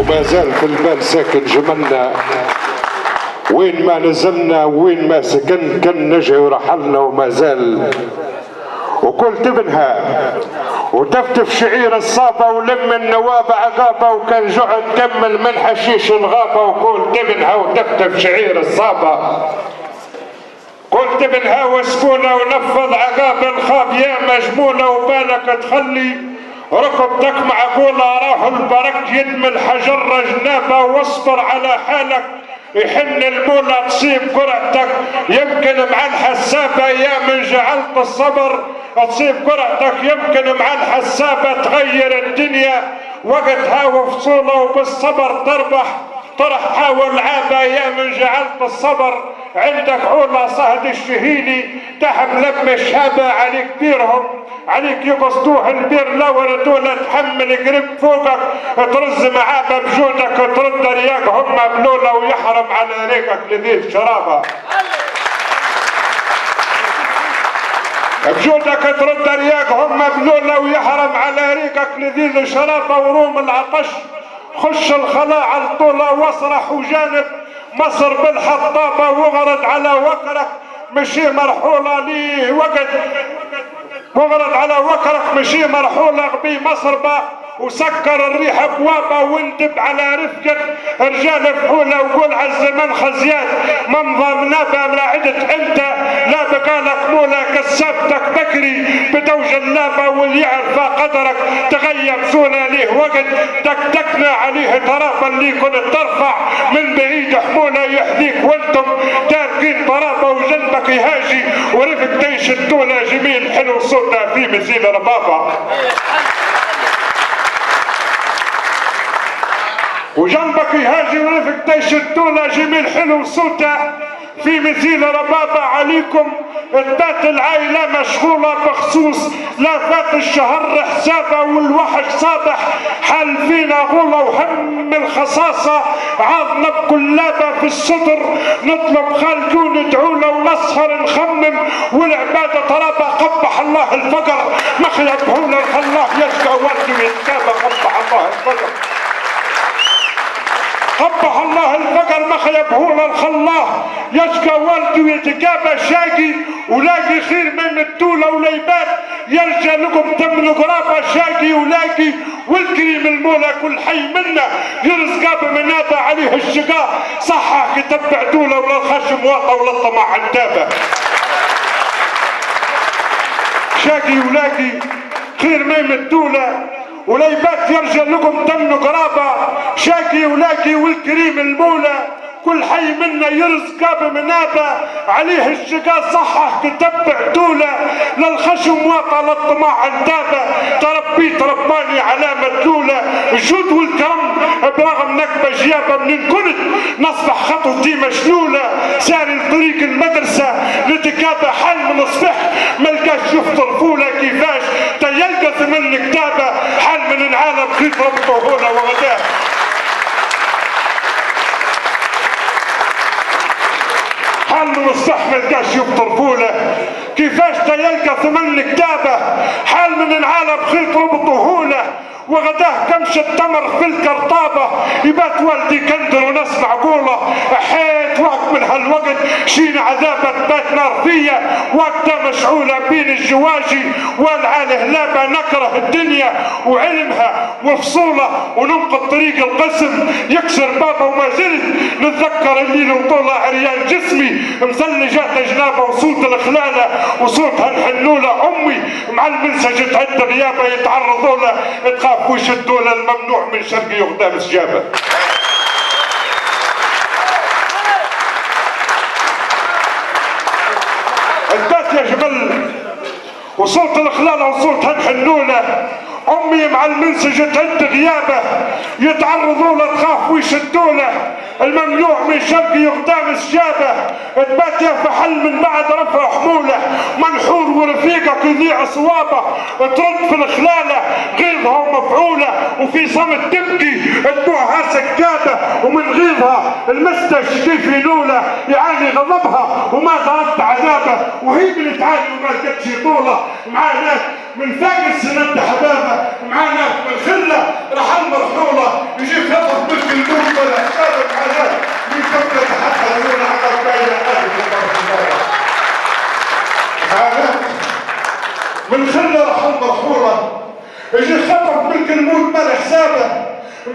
وما زال في البال ساكن جملنا، وين ما نزلنا وين ما سكن كان نجي ورحلنا وما زال. وكل تبنها وتفتف شعير الصابة ولم النوابة عقابة، وكان جعد كمل من حشيش الغابة. وكل تبنها وتفتف شعير الصابة، قلت منها وسفونة ونفض عقاب الخاب يا مجمونة، وبالك تخلي ركبتك معقولة. راح البرك يدم الحجر جنابة، واصبر على حالك يحن المولى تصيب قرعتك. يمكن مع الحسابة يا من جعلت الصبر تصيب قرعتك، يمكن مع الحسابة تغير الدنيا وقتها وفصولة، وبالصبر تربح طرح حاول عابة يا من جعلت الصبر. عندك عولة صهد الشهيلي تحم لم الشهابة، عليك بيرهم عليك يقصدوه البير لا وردوا لا تحمل قرب فوقك ترز معابة بجودك ترد رياق هم بلولة ويحرم على ريقك لذيذ شرابة. بجودك ترد رياق هم بلولة ويحرم على ريقك لذيذ شرابة. وروم العطش خش الخلاء على الطولة واسرح وجانب مصر بالحطابة، وغرد على وكرك مشي مرحولة ليه وقت، وغرد على وكرك مشي مرحولة بي مصربة، وسكر الريح ابوابه واندب على رفقة رجال فحولة. وقول عالزمن خزيات منظى منابه مراعدة انت لا بقالك مولى كسبتك بكري بدوج اللابه، واللي يعرف قدرك تغيب سونا ليه وقت تكتكنا عليه طرابه. اللي كنت ترفع من بعيد حموله يحذيك وانتم تاركين طرابه، وجنبك يهاجي ورفق تيش الدولة جميل حلو صوتها في مثيل ربابه. وجنبك يهاجي ورفق تيش الدولة جميل حلو صوته في مثيل ربابة. عليكم تبات العائلة مشغولة بخصوص لا فات الشهر حسابه، والوحش صابح حال فينا غولة وهم الخصاصة عاضنا بكلابة في الصدر. نطلب خالجو ندعو له ونسهر نخمم، والعبادة طرابة قبح الله الفقر مخيبهونا الله يشقى ورده يتكابى. قبح الله الفقر قبح الله الفقر مخيبهونا الخلاه يشكى والده يتكابى شاقي، ولاقي خير من الدولة وليبات يرجى لكم تمن قرابة شاقي ولاقي. والكريم المولى كل حي منا يرزق بمنابة عليه الشقاء صحة يتبع دولة ولا الخشم واطى ولا الطمع عندابة. شاقي ولاقي خير من الدولة وليبات يرجى لكم تمن قرابة شاقي ولاقي. والكريم المولى كل حي منا يرزق بمنابة عليه الشقاء صحة تتبع دولة للخشم واطى للطمع عندابة. تربيت رباني علامة دولة الجود والكرم برغم نكبة جيابة. من كنت نصبح خطوتي مشلولة ساري لطريق المدرسة نتكابة حل من الصبح ملقاش يفطر فولة كيفاش تيلقى من كتابة حل من العالم خيط ربطه هنا وغداه. حال من الصح ملقاش يفطر فوله كيفاش تيلقى ثمن كتابه. حال من العالم خيط ربطه هنا وغداه كمش التمر في الكرطابة. يبات والدي كندر وناس معقولة حيت وقت من هالوقت شين عذابة بات نار فيا وقتها مشعولة بين الجواجي والعاله لابة. نكره الدنيا وعلمها وفصولة وننقض طريق القسم يكسر بابه. وما زلت نتذكر الليل وطولة عريان جسمي مثلجات جنابه وصوت الخلالة وصوتها الحنولة. امي مع المنسجة تعد غيابه يتعرضوا له تخاف ويشدوا له الممنوع من شرقي قدام سجابه. البات يا جبل وصوت الخلالة وصوتها الحنولة. امي مع المنسجة تعد غيابه يتعرضوا له تخاف ويشدوا له الممنوع من شرقي قدام سجابه. تبات يا فحل من بعد رفع حموله منحور ورفيقك يذيع صوابه. ترد في الخلاله غيظها ومفعوله وفي صمت تبكي دموعها سكابه. ومن غيظها المستش كيف ينوله يعاني غضبها وما ضربت عذابه. وهي اللي تعاني وما لقتش طوله مع ناس من فاق السند حبابه معانا من خله رحل مرحوله يجي خطف ملك الموت ولا حسابه معانا من قبل حتى يقول عقب باين من خله رحل مرحوله يجي خطف ملك الموت ولا حسابه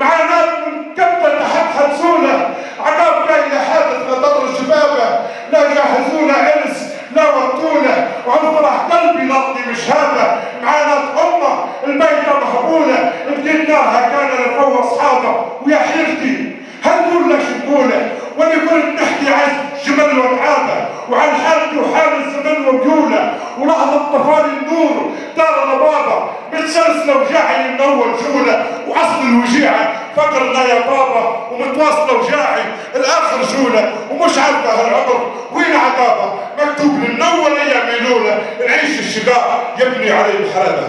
معانا من قبل حتى سوله عقب باين حادث لضر الشبابه لا جهزونا عرس لا وطولة وعفرح قلبي لطني مش هذا معانا أمه البيت مهبولة بديناها كان لفوق أصحابه ويا حيرتي هنقول لك نقوله وانا كنت نحكي عن جمل وتعابه وعن حالتي وحال الزمن وبيوله ولحظة طفال النور دار البابا متسلسلة وجاعي من أول جولة وأصل الوجيعة فقرنا يا بابا ومتواصلة وجاعي الآخر جولة ومش عارفة هالعمر وين عقابة مكتوب من أول أيام الأولى نعيش الشقاء يبني عليه الحرابة.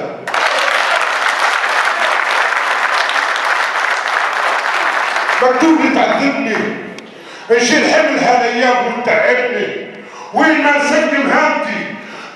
مكتوب لي تعذبني نشيل حمل هالايام وتتعبني وين ما نسلم هامتي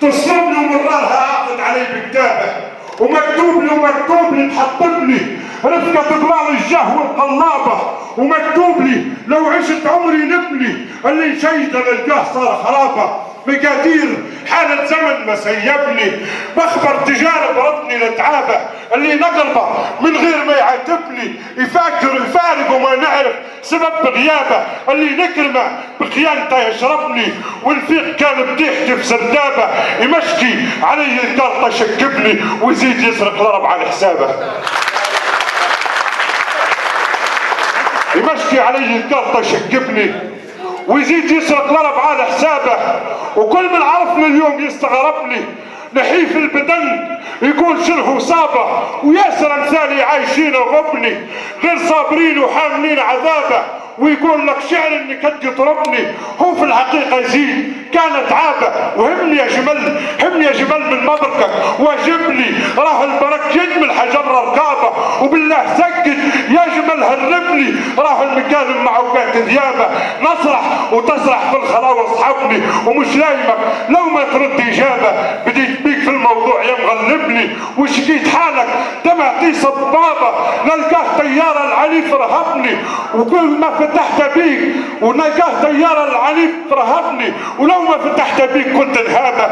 تصلبني ومرارها عاقد علي بكتابه ومكتوب لي تحطبني رفقة طبال الجه والقلابة ومكتوب لي لو عشت عمري نبني اللي شيده للقاه صار خرابة مقادير حالة زمن ما سيبني بخبر تجارب ردني لتعابة اللي نقربه من غير ما يعاتبني يفارق وما نعرف سبب غيابه اللي نكرمه بخيانته يشربني والفيق كان بضيحتي في سردابه يمشكي علي الكارطة شكبني ويزيد يسرق الارب على حسابه يمشكي علي الكارطة شكبني ويزيد يسرق الارب على حسابه وكل من عرفني اليوم يستغربني نحيف البدن يقول شنو صابه وياسر امثالي عايشين غبني غير صابرين وحاملين عذابه ويقول لك شعر انك قد يطربني هو في الحقيقه يزيد كانت عابه وهمني يا جمل همني يا جمل من مبركك واجب لي راه البرك يجمل حجر رقابه وبالله سكت يا جمل هربني راه المكان مع وقعت ذيابه نسرح وتسرح في الخلاوه اصحابني ومش لايمك لو ما ترد اجابه بديت بيك في الموضوع يا مغلبني وشكيت حالك دمعتي صبابه نلقاه طياره العنيف رهبني وكل ما فتحت بيك ونلقاه طياره العنيف رهبني ولو ما فتحت بيك كنت انهابه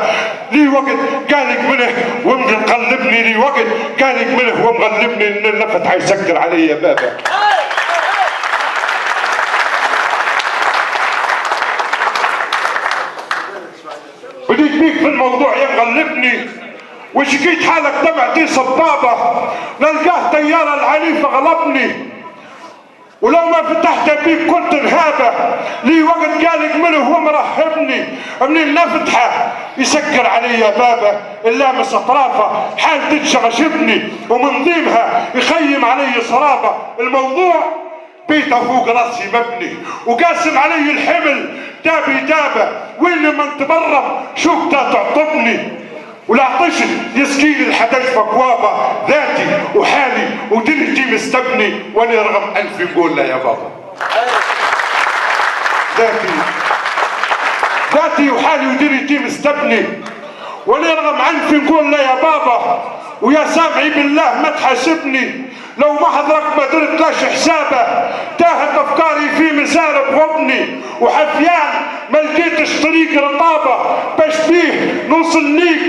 لي وقت قالك منه ومقلبني لي وقت قالك منه ومغلبني ان النفط حيسكر علي يا بابا بديت بيك في الموضوع يا مغلبني وشكيت حالك دمعتي صبابه نلقاه طياره العنيف غلبني ولو ما فتحت بيك كنت انهابه لي وقت قالك منه ومرحبني من النفتحه يسكر علي يا بابا اللامس اطرافه حال تتشغشبني ومن ضيمها يخيم علي صرابه الموضوع بيته فوق راسي مبني وقاسم علي الحمل دابي دابه وين لما تبرم شوكته تعطبني ولا عطشت يسكيني الحدج بكوابه ذاتي وحالي ودنيتي مستبني وانا رغم انفي نقول لا يا بابا ذاتي وحالي ودنيتي مستبني وانا رغم انفي نقول لا يا بابا ويا سامعي بالله ما تحاسبني لو ما حضرك ما درت لاش حسابه تاهت افكاري في مسار بغبني وحفيان ما لقيتش طريق رطابه باش بيه نوصل ليك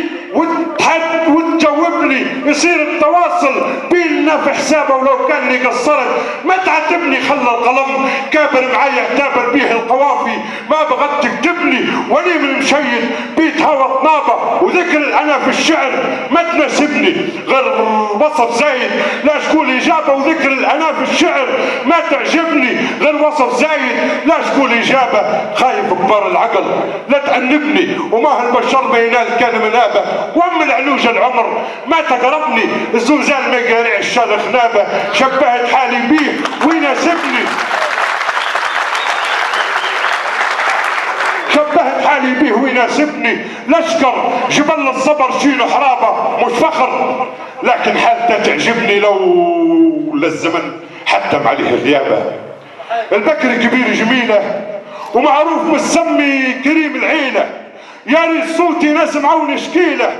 وتجاوبني يصير التواصل بيننا في حسابه ولو كاني قصرت ما تعاتبني خلى القلم كابر معايا اعتبر بيه القوافي ما بغت تكتبني ولي من مشيد بيت هوا طنابه وذكر انا في الشعر ما تناسبني غير وصف زايد لا تقول اجابه وذكر الانا في الشعر ما تعجبني غير وصف زايد لا تقول اجابه خايف كبار العقل لا تأنبني وما هالبشر ما ينال كان منابه وام العلوج العمر ما تقربني الزلزال ما يقارع الشال خنابه شبهت حالي بيه ويناسبني شبهت حالي بيه ويناسبني لشكر جبل الصبر شيله حرابه مش فخر لكن حالته تعجبني لو للزمن حتم عليه غيابه البكر كبير جميله ومعروف مسمي كريم العيله يا ريت صوتي ناس معون شكيله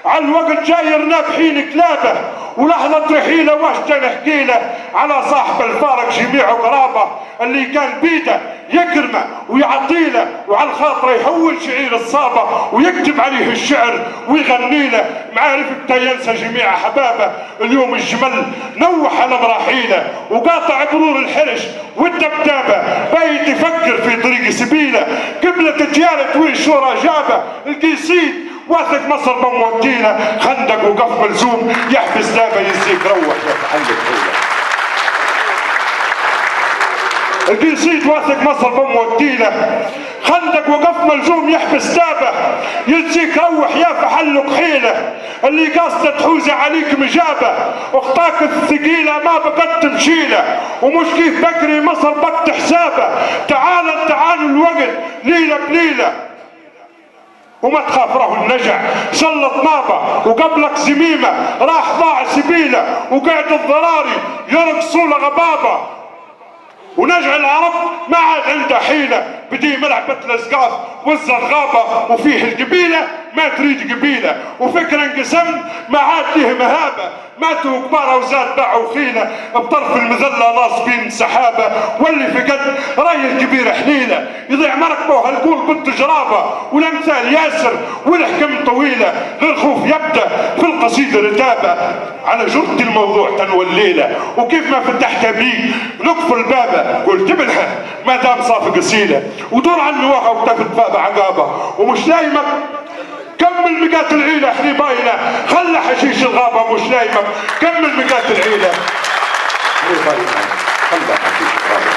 على الوقت جاير نابحين كلابه، ولحظة رحيله واش نحكي له على صاحب الفارق جميع قرابه اللي كان بيده يكرمه ويعطيله، وعلى الخاطر يحول شعير الصابه ويكتب عليه الشعر ويغني له. معارفك ينسى جميع احبابه، اليوم الجمل نوح على مراحيله وقاطع برور الحرش والدبدابه، بايت يفكر في طريق سبيله قبل تجاره والشورى جابه. القيسيد واثق مصر بمودينا، خندق وقف ملزوم يحبس دابه يزيك روح يا تحلك حيله. القيسيد واثق مصر بمودينا، خندق وقف ملزوم يحبس دابه يزيك روح يا فحلك حيله. اللي قاصده تحوزه عليك مجابه، اخطاك الثقيله ما بقت تمشيله، ومش كيف بكري مصر بقت حسابه. تعال الوقت ليله بليله وما تخاف راهو النجع سلط نابه، وقبلك زميمه راح ضاع سبيله، وقعد الضراري يرقصوا له غبابه. ونجع العرب ما عاد عنده حيله، بدي ملعبة الاسقاف والزرغابه، وفيه القبيله ما تريد قبيله، وفكر انقسم ما عاد له مهابه. ماتوا كبار وزاد باعوا خيله، بطرف المذله ناصبين سحابه، واللي فقد راي الكبير حليله. يضيع مركبه هالقول بنت جرابه، والامثال ياسر والحكم طويله. للخوف يبدا في القصيده رتابه، على جرد الموضوع تنوليله. وكيف ما فتحت بيك نقفل بابه، قلت ابنها ما دام صافق اصيله، ودور عن نواها وتفت باب عقابه. ومش لايمك كمل مقات العيله حليبايله، خلى حشيش الغابه. مش لايمك كمل مقات العيله حليبايله، خلى حشيش الغابه.